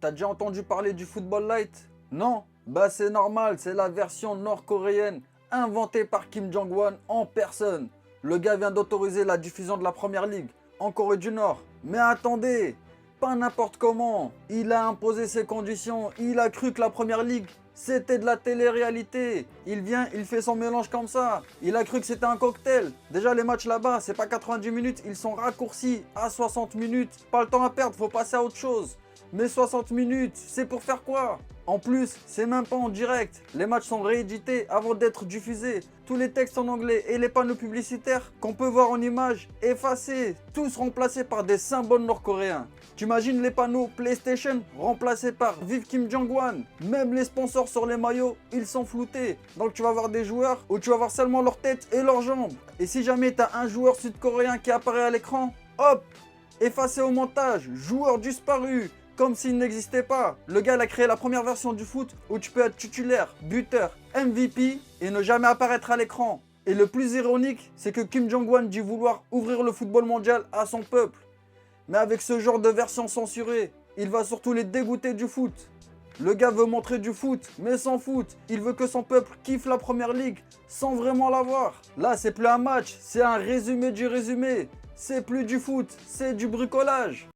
T'as déjà entendu parler du football light? Non? Bah c'est normal, c'est la version nord-coréenne inventée par Kim Jong-un en personne. Le gars vient d'autoriser la diffusion de la Première Ligue en Corée du Nord. Mais attendez, pas n'importe comment. Il a imposé ses conditions, il a cru que la Première Ligue c'était de la télé-réalité. Il vient, il fait son mélange comme ça. Il a cru que c'était un cocktail. Déjà les matchs là-bas, c'est pas 90 minutes, ils sont raccourcis à 60 minutes. Pas le temps à perdre, faut passer à autre chose. Mais 60 minutes, c'est pour faire quoi? En plus, c'est même pas en direct. Les matchs sont réédités avant d'être diffusés. Tous les textes en anglais et les panneaux publicitaires qu'on peut voir en images effacés, tous remplacés par des symboles nord-coréens. T'imagines les panneaux PlayStation remplacés par Vive Kim Jong-un. Même les sponsors sur les maillots, ils sont floutés. Donc tu vas voir des joueurs où tu vas voir seulement leur tête et leurs jambes. Et si jamais t'as un joueur sud-coréen qui apparaît à l'écran, hop, effacé au montage, joueur disparu. Comme s'il n'existait pas. Le gars il a créé la première version du foot où tu peux être titulaire, buteur, MVP et ne jamais apparaître à l'écran. Et le plus ironique, c'est que Kim Jong-un dit vouloir ouvrir le football mondial à son peuple. Mais avec ce genre de version censurée, il va surtout les dégoûter du foot. Le gars veut montrer du foot, mais sans foot. Il veut que son peuple kiffe la Première Ligue sans vraiment l'avoir. Là, c'est plus un match, c'est un résumé du résumé. C'est plus du foot, c'est du bricolage.